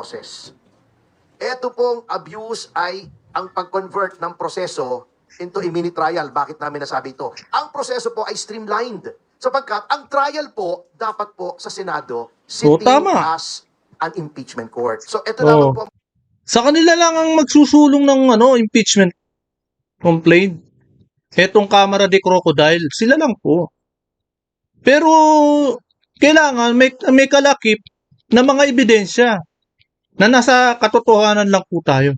process. Ito pong abuse ay ang pag-convert ng proseso into a mini trial. Bakit namin nasabi ito? Ang proseso po ay streamlined. Sapagkat ang trial po, dapat po sa Senado, sitting tama. as an impeachment court. So ito lamang po. Sa kanila lang ang magsusulong ng impeachment complaint. Etong Kamara de Crocodile, sila lang po. Pero kailangan may kalakip na mga ebidensya na nasa katotohanan lang po tayo.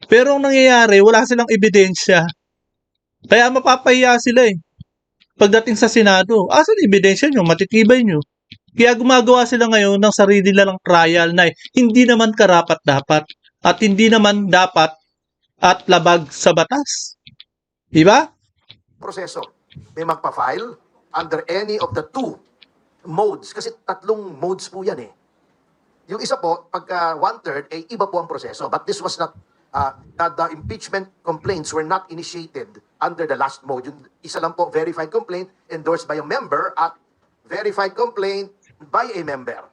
Pero ang nangyayari, wala silang ebidensya. Kaya mapapahiya sila eh. Pagdating sa Senado, asan ebidensya nyo? Matitibay nyo. Kaya gumagawa sila ngayon ng sarili nilang trial na hindi naman karapat-dapat at hindi naman dapat at labag sa batas. Diba? Proseso, may magpa-file under any of the two modes. Kasi tatlong modes po yan eh. Yung isa po, pagka one-third, ay iba po ang proseso. But this was not, the impeachment complaints were not initiated under the last mode. Yung isa lang po, verified complaint endorsed by a member at verified complaint by a member.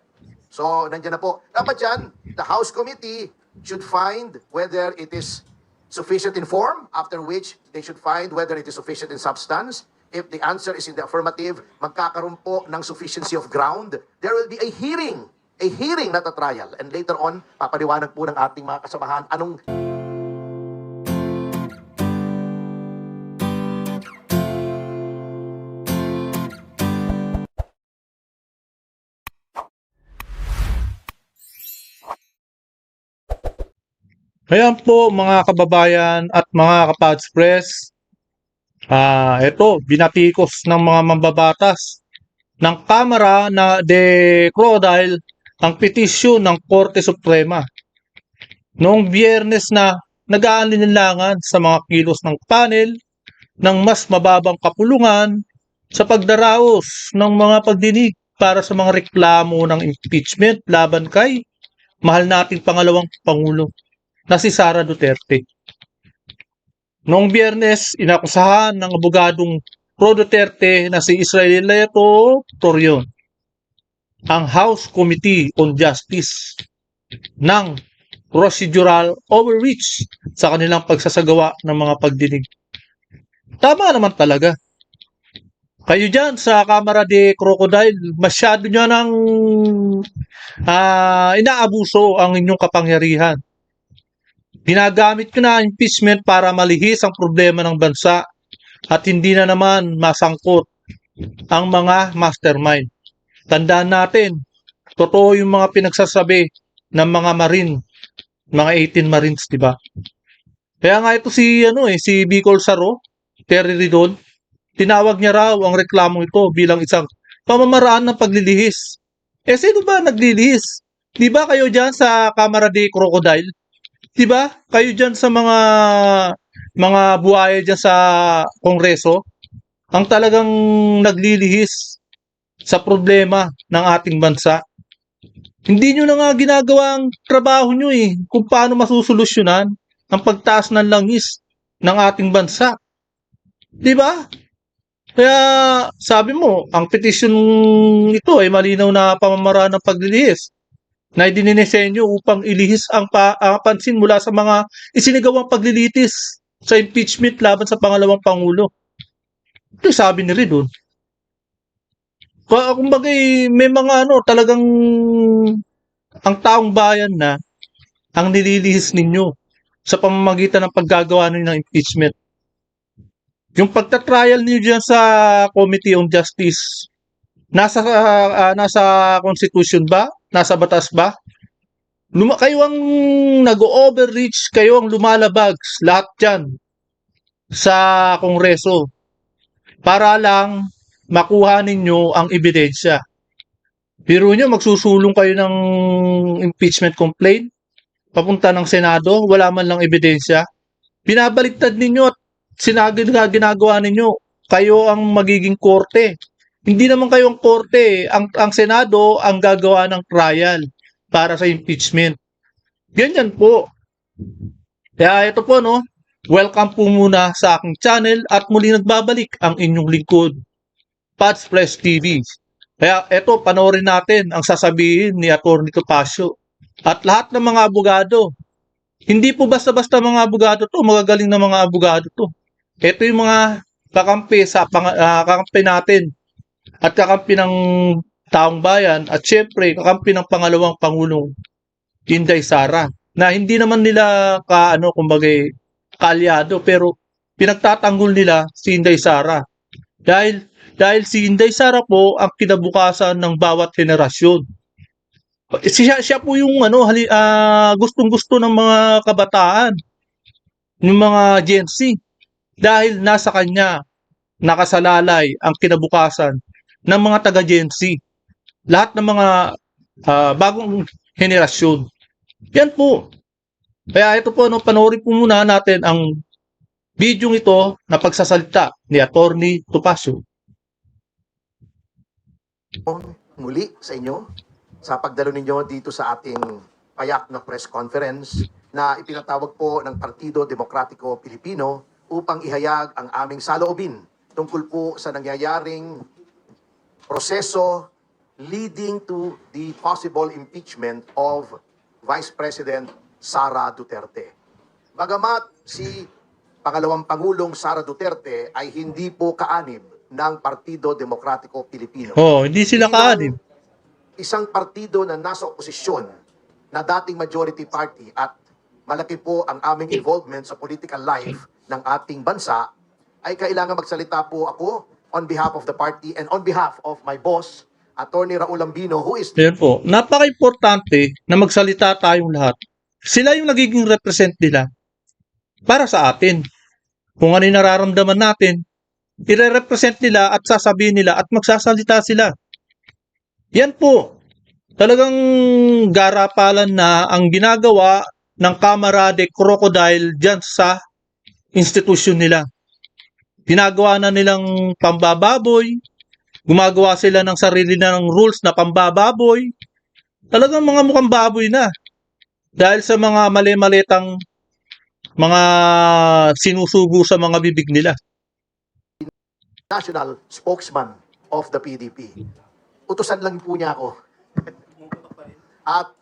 So, nandiyan na po. Dapat dyan, the House Committee should find whether it is sufficient in form, after which they should find whether it is sufficient in substance. If the answer is in the affirmative, magkakaroon po ng sufficiency of ground. There will be a hearing, not a trial. And later on, papaliwanag po ng ating mga kasamahan anong... Ayan po mga kababayan at mga kapadspress. Ito, binatikos ng mga mambabatas ng Kamara de Crocodile ang petisyon ng Korte Suprema. Noong Biyernes na nag-aalinlangan sa mga kilos ng panel ng mas mababang kapulungan sa pagdaraos ng mga pagdinig para sa mga reklamo ng impeachment laban kay mahal nating pangalawang Pangulo na si Sara Duterte. Noong Biyernes, inakusahan ng abogadong pro Duterte na si Israelito Torion ang House Committee on Justice ng procedural overreach sa kanilang pagsasagawa ng mga pagdinig. Tama naman talaga. Kayo dyan sa Kamara de Crocodile, masyado nyo nang inaabuso ang inyong kapangyarihan. Ginagamit ko na impeachment para malihis ang problema ng bansa at hindi na naman masangkot ang mga mastermind. Tandaan natin, totoo yung mga pinagsasabi ng mga Marine, mga 18 Marines, di ba? Kaya nga ito si Bicol Saro, Terry Ridon, tinawag niya raw ang reklamong ito bilang isang pamamaraan ng paglilihis. Sino ba naglilihis? Di ba kayo dyan sa Kamara de Crocodile? Diba? Kayo dyan sa mga buhaya dyan sa Kongreso, ang talagang naglilihis sa problema ng ating bansa. Hindi nyo na nga ginagawa ang trabaho nyo kung paano masusolusyonan ang pagtaas ng langis ng ating bansa. Diba? Kaya sabi mo, ang petisyon ito ay malinaw na pamamaraan ng paglilihis na idininesenyo upang ilihis ang pansin mula sa mga isinagawang paglilitis sa impeachment laban sa pangalawang Pangulo. Ito sabi ni Ridon. Kumbaga may mga talagang ang taong bayan na ang nililihis ninyo sa pamamagitan ng paggagawa ninyo ng impeachment. Yung pagtatrial niyo dyan sa Committee on Justice, nasa Constitution ba? Nasa batas ba? Kayo ang nag-overreach, kayo ang lumalabag, lahat dyan sa Kongreso para lang makuha ninyo ang ebidensya. Biro nyo, magsusulong kayo ng impeachment complaint, papunta ng Senado, wala man lang ebidensya. Binabaliktad ninyo at ginagawa ninyo, kayo ang magiging korte. Hindi naman kayong korte, ang Senado ang gagawa ng trial para sa impeachment. Ganyan po. Kaya ito po welcome po muna sa aking channel at muli nagbabalik ang inyong lingkod, Padspress TV. Kaya ito, panoorin natin ang sasabihin ni Atty. Topacio At lahat ng mga abogado, hindi po basta-basta mga abogado to, magagaling na mga abogado to. Ito yung mga kakampi kakampi natin at kakampi ng taong bayan at syempre kakampi ng pangalawang pangulong Inday Sara na hindi naman nila kumbaga kaalyado pero pinagtatanggol nila si Inday Sara dahil si Inday Sara po ang kinabukasan ng bawat henerasyon. Siya po yung gustong-gusto ng mga kabataan, ng mga Gen Z dahil nasa kanya nakasalalay ang kinabukasan ng mga taga Gen Z. Lahat ng mga bagong henerasyon. Yan po. Kaya ito po, panoorin po muna natin ang video ito na pagsasalita ni Attorney Topacio. Muli sa inyo sa pagdalo ninyo dito sa ating payak na press conference na ipinatawag po ng Partido Demokratiko Pilipino upang ihayag ang aming saloobin tungkol po sa nangyayaring proseso leading to the possible impeachment of Vice President Sara Duterte. Bagamat si Pangalawang Pangulong Sara Duterte ay hindi po kaanib ng Partido Demokratiko Pilipino. Hindi sila kaanib. Isang partido na nasa oposisyon na dating majority party at malaki po ang aming involvement sa political life ng ating bansa, ay kailangan magsalita po ako on behalf of the party and on behalf of my boss, Attorney Raul Ambino, who is... Yan po. Napaka-importante na magsalita tayong lahat. Sila yung nagiging represent nila para sa atin. Kung ano yung nararamdaman natin, ire-represent nila at sasabihin nila at magsasalita sila. Yan po. Talagang garapalan na ang ginagawa ng Kamara de Crocodile dyan sa institusyon nila. Ginagawa na nilang pambababoy, gumagawa sila ng sarili na ng rules na pambababoy. Talagang mga mukhang baboy na. Dahil sa mga mali-malitang mga sinusugo sa mga bibig nila. National spokesman of the PDP. Utusan lang po niya ako. At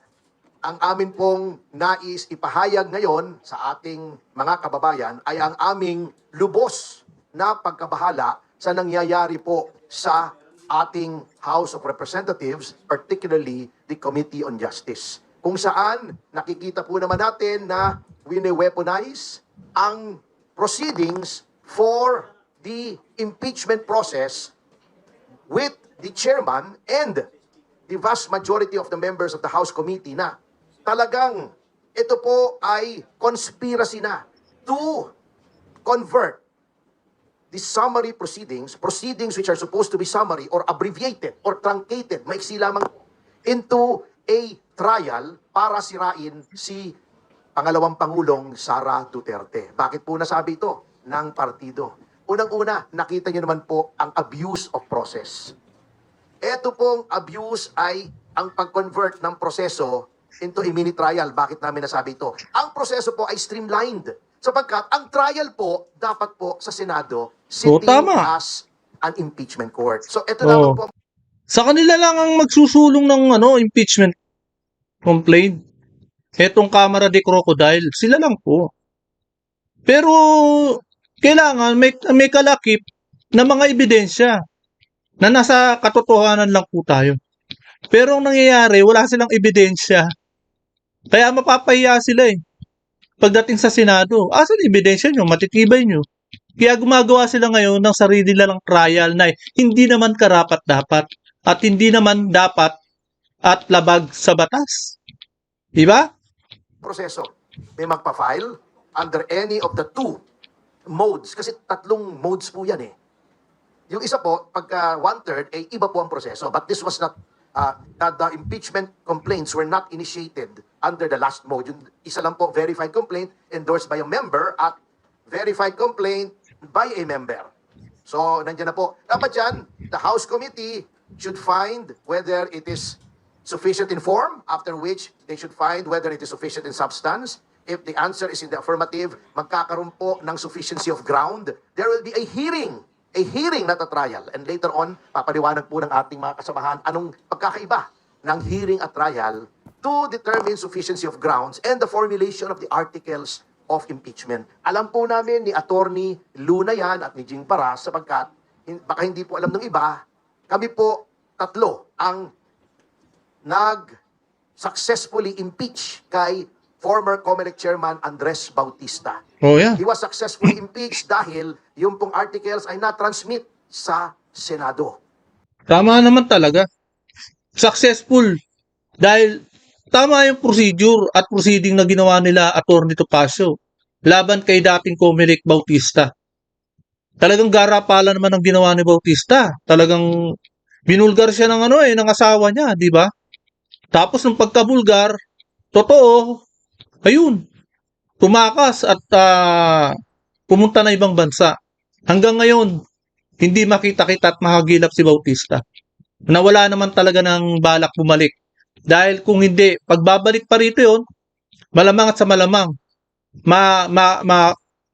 ang amin pong nais ipahayag ngayon sa ating mga kababayan ay ang aming lubos na pagkabahala sa nangyayari po sa ating House of Representatives, particularly the Committee on Justice. Kung saan nakikita po naman natin na wine-weaponize ang proceedings for the impeachment process with the chairman and the vast majority of the members of the House Committee na talagang ito po ay conspiracy na to convert the summary proceedings which are supposed to be summary or abbreviated or truncated, maiksi lamang, into a trial para sirain si Pangalawang Pangulong Sara Duterte. Bakit po nasabi ito ng partido? Unang-una, nakita niyo naman po ang abuse of process. Ito pong abuse ay ang pag-convert ng proseso into a mini trial. Bakit namin nasabi ito? Ang proseso po ay streamlined sapagkat ang trial po dapat po sa Senado sitting tama. as an impeachment court. So ito naman po. Sa kanila lang ang magsusulong ng impeachment complaint. Etong Kamara de Crocodile, sila lang po. Pero kailangan may kalakip na mga ebidensya na nasa katotohanan lang po tayo. Pero ang nangyayari, wala silang ebidensya. Kaya mapapahiya sila eh. Pagdating sa Senado, asan ebidensya nyo? Matitibay nyo. Kaya gumagawa sila ngayon ng sarili nilang trial na hindi naman karapat-dapat at hindi naman dapat at labag sa batas. Diba? Proseso. May magpa-file under any of the two modes. Kasi tatlong modes po yan eh. Yung isa po, pagka one-third, ay iba po ang proseso. But this was not, the impeachment complaints were not initiated under the last mode. Yung isa lang po, verified complaint endorsed by a member at verified complaint by a member. So, nandiyan na po. Dapat yan, the House Committee should find whether it is sufficient in form, after which they should find whether it is sufficient in substance. If the answer is in the affirmative, magkakaroon po ng sufficiency of ground. There will be a hearing, not a trial. And later on, papaliwanag po ng ating mga kasamahan anong pagkakaiba ng hearing at trial to determine sufficiency of grounds and the formulation of the articles of impeachment. Alam po namin ni Attorney Luna yan at ni Jing Paras sapagkat baka hindi po alam ng iba, kami po tatlo ang successfully impeach kay former COMELEC Chairman Andres Bautista. Oh, yeah. He was successfully impeached dahil yung pong articles ay na-transmit sa Senado. Tama naman talaga. Successful. Dahil tama yung procedure at proceeding na ginawa nila Atty. Topacio laban kay dating COMELEC Bautista. Talagang garapala naman ang ginawa ni Bautista. Talagang binulgar siya ng ng asawa niya, di ba? Tapos nung pagkabulgar, totoo, ayun, tumakas at pumunta na ibang bansa. Hanggang ngayon, hindi makita-kita at mahagilap si Bautista. Nawala naman talaga ng balak bumalik. Dahil kung hindi, pagbabalik pa rito yun, malamang at sa malamang,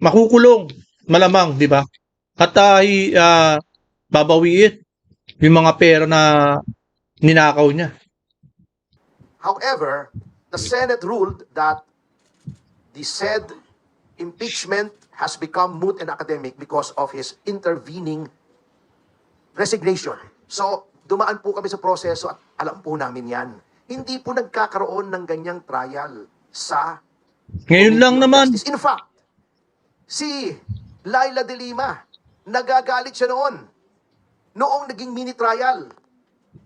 makukulong, malamang, di ba? At babawiin yung mga pera na ninakaw niya. However, the Senate ruled that the said impeachment has become moot and academic because of his intervening resignation. So, dumaan po kami sa proseso at alam po namin yan. Hindi po nagkakaroon ng ganyang trial sa Ngayon lang naman. Justice. In fact, si Laila de Lima, nagagalit siya noong naging mini trial.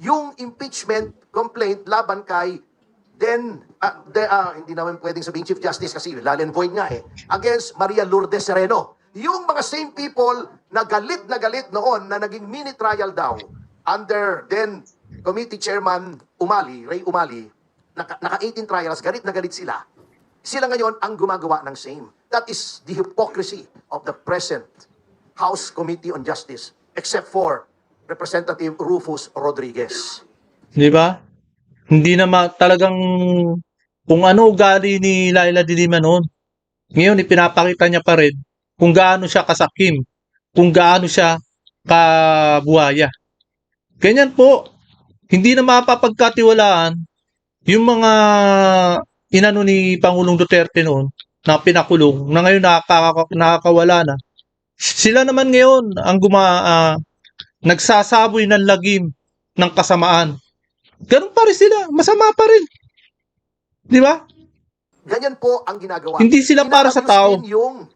Yung impeachment complaint laban kay hindi naman pwedeng sabihin Chief Justice kasi null and void nga against Maria Lourdes Sereno. Yung mga same people na galit noon na naging mini trial daw under then Committee Chairman Ray Umali, naka 18 trials, galit na galit sila. Sila ngayon ang gumagawa ng same. That is the hypocrisy of the present House Committee on Justice, except for Representative Rufus Rodriguez. Di ba? Hindi na talagang kung ano ugali ni Laila de Lima noon. Ngayon, ipinapakita niya pa rin kung gaano siya kasakim, kung gaano siya kabuhaya. Ganyan po, hindi na mapapagkatiwalaan yung mga inano ni Pangulong Duterte noon na pinakulong, na ngayon nakakawala na. Sila naman ngayon ang nagsasaboy ng lagim ng kasamaan. Ganun pa rin sila, masama pa rin. Di ba? Ganyan po ang ginagawa. Hindi sila para sa tao. Ina-abuse din yung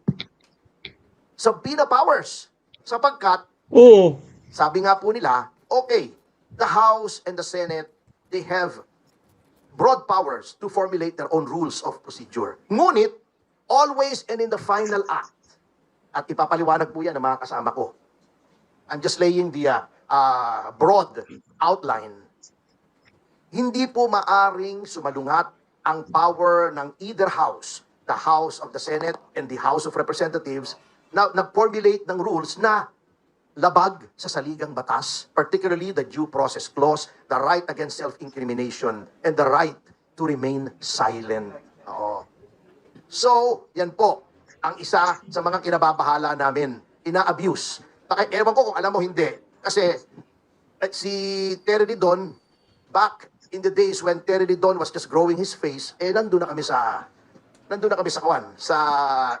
subpoena powers. Sapagkat, Oo. sabi nga po nila, okay, the House and the Senate, they have broad powers to formulate their own rules of procedure. Ngunit, always and in the final act, at ipapaliwanag po yan ng mga kasama ko. I'm just laying the broad outline. Hindi po maaring sumalungat ang power ng either house, the House of the Senate and the House of Representatives, na nag-formulate ng rules na labag sa saligang batas, particularly the due process clause, the right against self-incrimination, and the right to remain silent. Oo. So, yan po, ang isa sa mga kinababahala namin, ina-abuse. Ewan ko kung alam mo hindi, kasi si Terry Didon, back in the days when Terry Didon was just growing his face, nandun na kami sa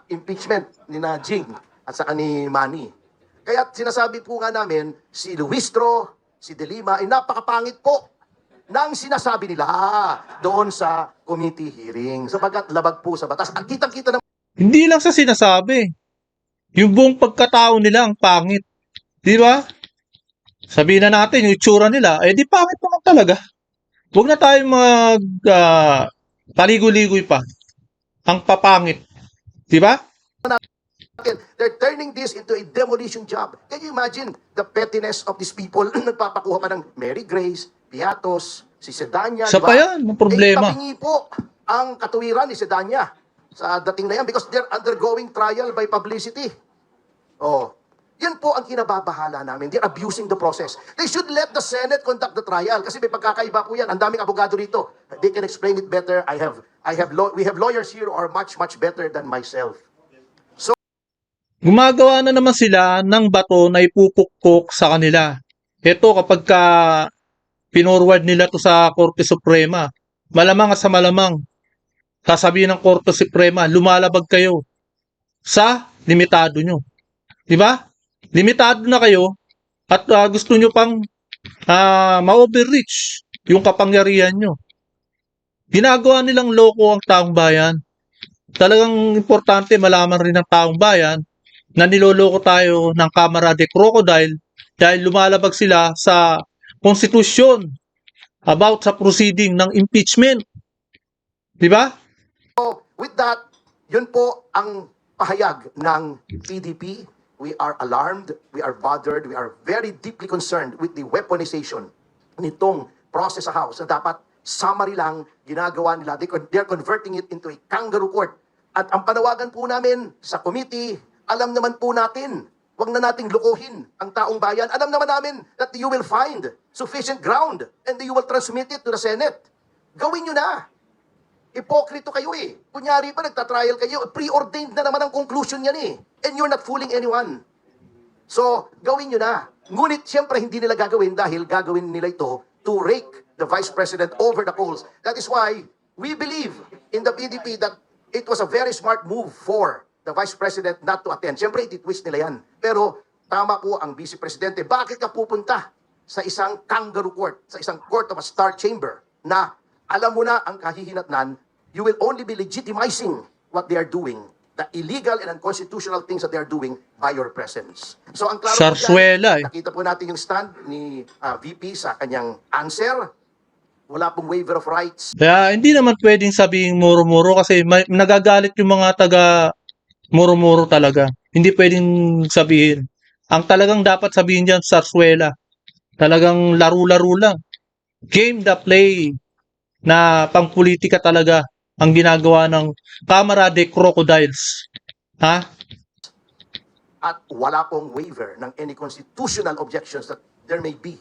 impeachment ni na Jing at saka ni Manny. Kaya sinasabi po nga namin, si Luistro, si De Lima, ay napakapangit po ng sinasabi nila doon sa committee hearing. Sapagkat labag po sa batas. Ang kitang-kita na Hindi lang sa sinasabi. Yung buong pagkatao nila ang pangit. Di ba? Sabihin na natin, yung itsura nila, di pangit naman talaga. Huwag na tayong paligoy-ligoy pa. Ang papangit. Di ba? they're turning this into a demolition job. Can you imagine the pettiness of these people? Nagpapakuha pa ng Mary Grace, Piatos, si Sedanya. Sa pa yan, ang problema. Tabingi po ang katuwiran ni Sedanya sa dating na yan because they're undergoing trial by publicity. Oh, yan po ang kinababahala namin. They're abusing the process. They should let the Senate conduct the trial kasi may pagkakaiba po yan. Ang daming abogado rito. They can explain it better. We have lawyers here who are much better than myself. Gumagawa na naman sila ng bato na ipupukpok sa kanila. Ito kapag pinorward nila to sa Korte Suprema, malamang at sa malamang, sasabihin ng Korte Suprema, lumalabag kayo sa limitado nyo. Di ba? Limitado na kayo at gusto nyo pang ma-overreach yung kapangyarihan nyo. Ginagawa nilang loko ang taong bayan. Talagang importante malaman rin ng taong bayan na niloloko tayo ng Kamara de Crocodile dahil lumalabag sila sa konstitusyon about sa proceeding ng impeachment. Di ba? With that, yun po ang pahayag ng PDP. We are alarmed, we are bothered, we are very deeply concerned with the weaponization nitong process sa House na dapat summary lang ginagawa nila. They're converting it into a kangaroo court. At ang panawagan po namin sa committee, alam naman po natin, wag na nating lukuhin ang taong bayan. Alam naman namin that you will find sufficient ground and you will transmit it to the Senate. Gawin nyo na. Hipokrito kayo eh. Kunyari pa nagtatrial kayo, preordained na naman ang conclusion yan eh. And you're not fooling anyone. So, gawin nyo na. Ngunit, siyempre, hindi nila gagawin dahil gagawin nila ito to rake the Vice President over the coals. That is why we believe in the PDP that it was a very smart move for the Vice President not to attend. Siyempre, ititwist nila yan. Pero, tama po ang Vice Presidente. Bakit ka pupunta sa isang kangaroo court, sa isang court of a star chamber na alam mo na ang kahihinatnan, you will only be legitimizing what they are doing, the illegal and unconstitutional things that they are doing by your presence. So ang klaro po Sarsuela dyan, nakita po natin yung stand ni VP sa kanyang answer. Wala pong waiver of rights. Kaya hindi naman pwedeng sabihin muro-muro kasi nagagalit yung mga taga muro-muro talaga. Hindi pwedeng sabihin. Ang talagang dapat sabihin dyan, sarsuela. Talagang laro-laro lang. Game the play na pangpolitika talaga ang ginagawa ng Kamara de Crocodiles. Ha? At wala pong waiver ng any constitutional objections that there may be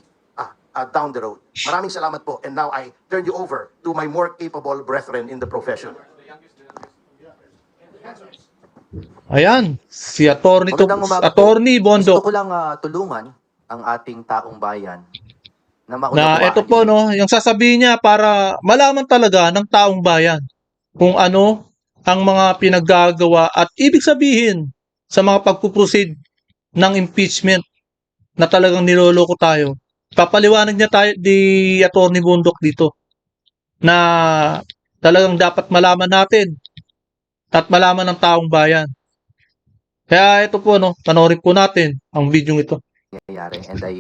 down the road. Maraming salamat po. And now I turn you over to my more capable brethren in the profession. Ayan, si Magandang umaga po. Attorney Bondo. Gusto ko lang tulungan ang ating taong bayan na Na maunawaan ito po no, yung sasabihin niya para malaman talaga ng taong bayan kung ano ang mga pinaggagawa at ibig sabihin sa mga pagpuproceed ng impeachment na talagang niloloko tayo. Papaliwanag niya tayo di Attorney Bundok dito na talagang dapat malaman natin at malaman ng taong bayan. Kaya ito po no, panoorin po natin ang video ito. nangyayari. And I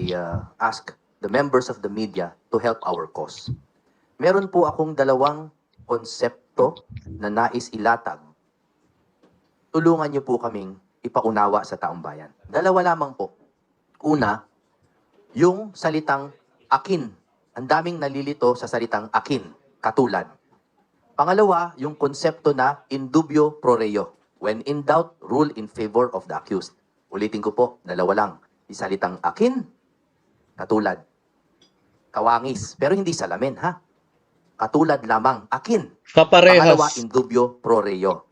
ask the members of the media to help our cause. Meron po akong dalawang konsepto na nais ilatag. Tulungan niyo po kaming ipaunawa sa taong bayan. Dalawa lamang po. Una, yung salitang akin. Ang daming nalilito sa salitang akin, katulad. Pangalawa, yung konsepto na indubio pro reo. When in doubt, rule in favor of the accused. Ulitin ko po, dalawa lang. Yung salitang akin, katulad. Kawangis, pero hindi salamin, ha? Katulad lamang, akin. Pangalawa, Kaparehas. indubio pro reo.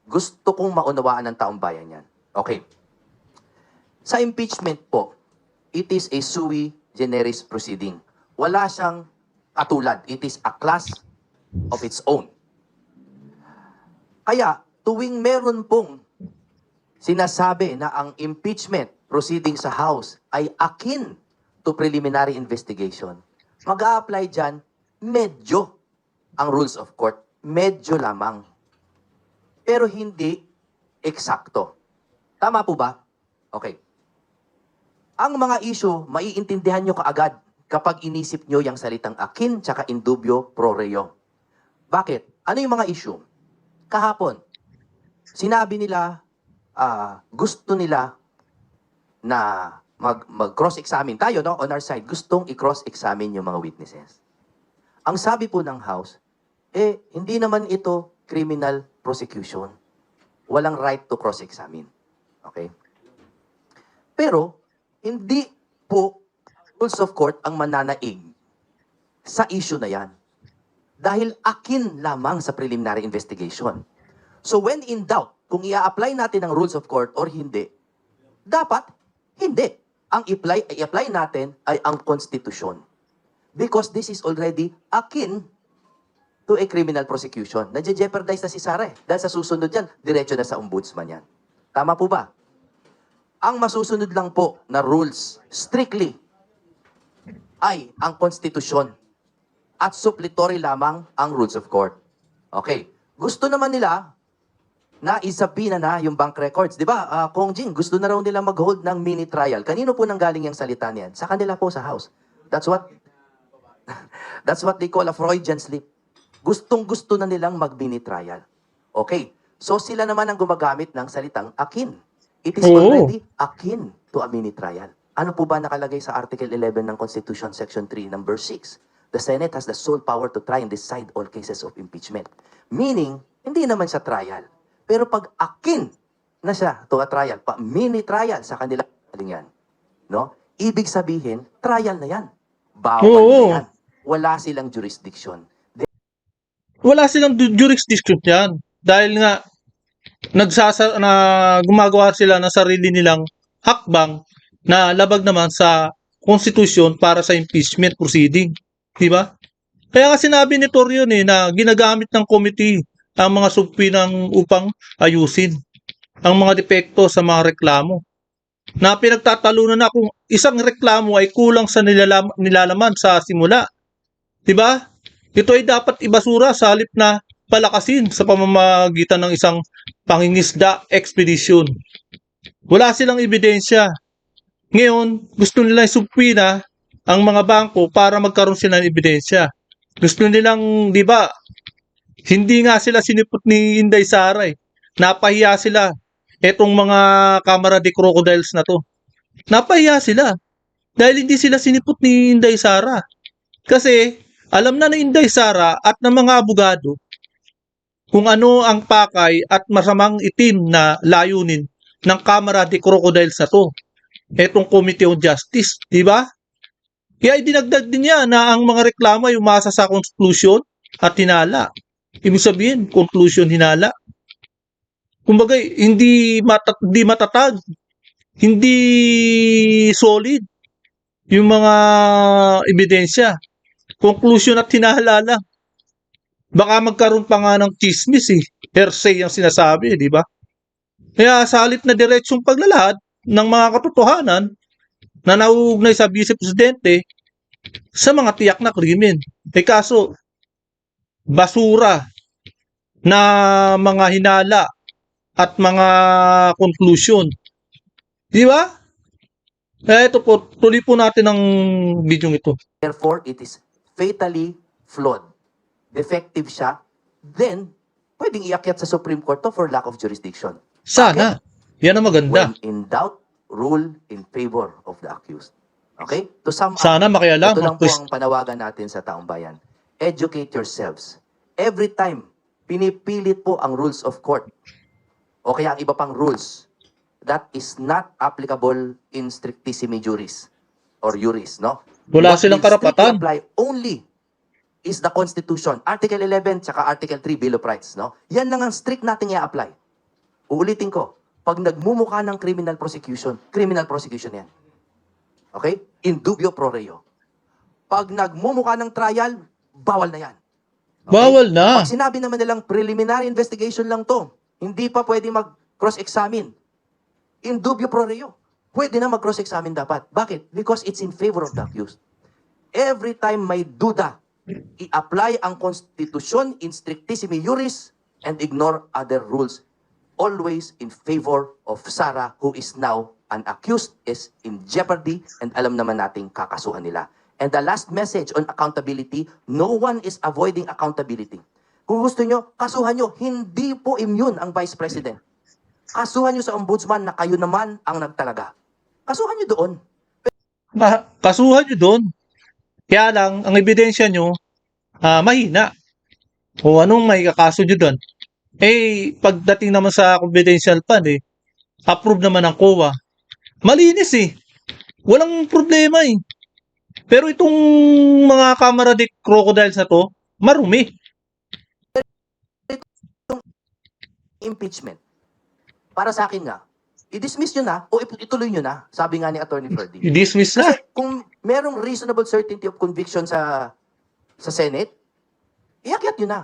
Gusto kong maunawaan ng taong bayan yan. Okay. Sa impeachment po, it is a sui generis proceeding. Wala siyang katulad. It is a class of its own. Kaya, tuwing meron pong sinasabi na ang impeachment proceeding sa House ay akin to preliminary investigation, mag-a-apply dyan medyo ang rules of court. Medyo lamang. Pero hindi eksakto. Tama po ba? Okay. Ang mga issue, maiintindihan nyo kaagad kapag inisip nyo yung salitang akin tsaka indubio pro reo. Bakit? Ano yung mga issue? Kahapon, sinabi nila, gusto nila na mag-cross-examine tayo, no? On our side, gustong i-cross-examine yung mga witnesses. Ang sabi po ng House, hindi naman ito criminal prosecution. Walang right to cross-examine. Okay? Pero, hindi po rules of court ang mananaig sa issue na yan. Dahil akin lamang sa preliminary investigation. So when in doubt, kung i-apply natin ang rules of court or hindi, dapat hindi. Ang i-apply natin ay ang konstitusyon. Because this is already akin to a criminal prosecution. Nadje-jeopardize na si Sara eh. Dahil sa susunod yan, diretso na sa ombudsman yan. Tama po ba? Ang masusunod lang po na rules, strictly, ay ang konstitusyon at suppletory lamang ang rules of court. Okay. Gusto naman nila na isabina na yung bank records. Di ba, Kong Jing, gusto na raw nila mag-hold ng mini trial. Kanino po nanggaling yung salita niyan? Sa kanila po sa House. That's what they call a Freudian slip. Gustong-gusto na nilang mag-mini trial. Okay. So sila naman ang gumagamit ng salitang akin. It is Oo. already akin to a mini trial. Ano po ba nakalagay sa Article 11 ng Constitution Section 3, number 6? The Senate has the sole power to try and decide all cases of impeachment. Meaning, hindi naman siya trial. Pero pag akin na siya to a trial, pa mini trial sa kanila yan, no? Ibig sabihin, trial na yan. Bawal Oo. na yan. Wala silang jurisdiction. Wala silang jurisdiction yan. Dahil nga, gumagawa sila ng sarili nilang hakbang na labag naman sa konstitusyon para sa impeachment proceeding. Diba? Kaya nga sinabi ni Torrio na ginagamit ng committee ang mga subpoena upang ayusin ang mga depekto sa mga reklamo. Na pinagtatalunan na kung isang reklamo ay kulang sa nilalaman sa simula. Diba? Ito ay dapat ibasura sa halip na palakasin sa pamamagitan ng isang pangingisda expedition. Wala silang ebidensya. Ngayon, gusto nila subpoena ang mga bangko para magkaroon sila ng ebidensya. Gusto nilang, di ba, hindi nga sila sinipot ni Inday Sara eh. Napahiya sila. Etong mga Camara de Crocodiles na to. Napahiya sila. Dahil hindi sila sinipot ni Inday Sara. Kasi, alam na ni Inday Sara at ng mga abogado kung ano ang pakay at masamang itim na layunin ng Camara de Crocodiles na to. Etong Committee on Justice, di ba? Kaya idinagdag din niya na ang mga reklamo ay umasa sa conclusion at hinala. Ibig sabihin, conclusion, hinala. Kumbaga, hindi matatag, hindi solid yung mga ebidensya. Conclusion at hinala lang. Baka magkaroon pa nga ng chismis eh. Hearsay ang sinasabi, di ba? Kaya sa halip na diretsong paglalahad ng mga katotohanan na nauugnay sa Vice Presidente sa mga tiyak na krimen. Kaso, basura na mga hinala at mga conclusion. Di ba? Ito po, tuloy po natin ang video ito. Therefore, it is fatally flawed. Defective siya, then, pwedeng iakyat sa Supreme Court to for lack of jurisdiction. Sana. Yan ang maganda. When in doubt, rule in favor of the accused. Okay? To sum up, Sana makialam ito lang ang po ang panawagan natin sa taong bayan. Educate yourselves. Every time, pinipilit po ang rules of court o kaya ang iba pang rules that is not applicable in strictissimi juris or juris, no? Wala What silang will strictly karapatan. apply only is the Constitution. Article 11 tsaka Article 3 Bill of Rights, no? Yan lang ang strict nating i-apply. Uulitin ko, pag nagmumukha ng criminal prosecution yan. Okay? In dubio pro reo. Pag nagmumukha ng trial, bawal na yan. Okay? Bawal na. Pag sinabi naman nilang preliminary investigation lang to, hindi pa pwede mag-cross-examine. In dubio pro reo. Pwede na mag-cross-examine dapat. Bakit? Because it's in favor of the accused. Every time may duda, i-apply ang konstitusyon in strictissimi juris and ignore other rules. Always in favor of Sara, who is now an accused, is in jeopardy, and alam naman nating kakasuhan nila. And the last message on accountability, no one is avoiding accountability. Kung gusto nyo, kasuhan nyo, hindi po immune ang Vice President. Kasuhan nyo sa Ombudsman na kayo naman ang nagtalaga. Kasuhan nyo doon. Kasuhan nyo doon. Kaya lang, ang ebidensya nyo, mahina. O anong may kakaso nyo doon? Pagdating naman sa confidential fund, approve naman ng COA. Malinis Walang problema Pero itong mga Camara de Crocodiles na to, marumi. Impeachment. Para sa akin nga, i-dismiss nyo na o ituloy nyo na, sabi nga ni Attorney Ferdy. I-dismiss na. Kasi kung merong reasonable certainty of conviction sa Senate, iakyat nyo na.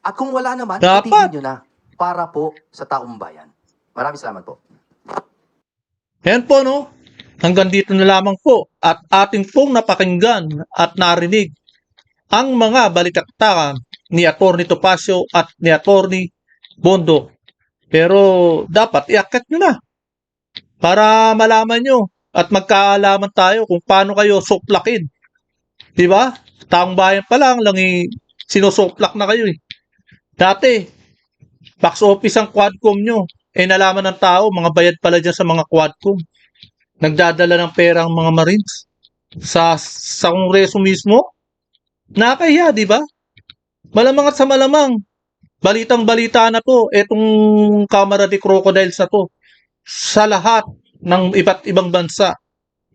At kung wala naman, Dapat. itigil nyo na para po sa taong bayan. Maraming salamat po. Yan po, no? Hanggang dito na lamang po at ating pong napakinggan at narinig ang mga balitaktakan ni Atty. Topacio at ni Atty. Bondo. Pero dapat iakyat nyo na para malaman nyo at magkaalaman tayo kung paano kayo suplakin. Di ba? Taong bayan pa lang sinusuplak na kayo eh. Dati, box office ang Quadcom nyo. Nalaman ng tao, mga bayad pala dyan sa mga Quadcom. Nagdadala ng pera ang mga Marines sa Kongreso mismo. Nakahiya, di ba? Malamang at sa malamang, balitang-balita na to, etong Kamara de Crocodiles na to, sa lahat ng iba't ibang bansa,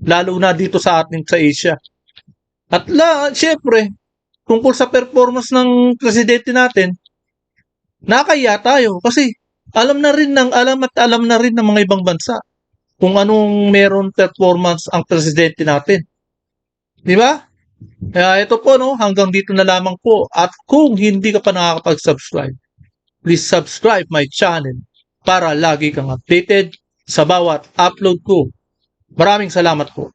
lalo na dito sa atin sa Asia. At syempre, tungkol sa performance ng presidente natin, nakahiya tayo kasi alam na rin ng mga ibang bansa kung anong meron performance ang presidente natin. Di ba? Kaya ito po, no, hanggang dito na lamang po. At kung hindi ka pa nakakapag-subscribe, please subscribe my channel para lagi kang updated sa bawat upload ko. Maraming salamat po.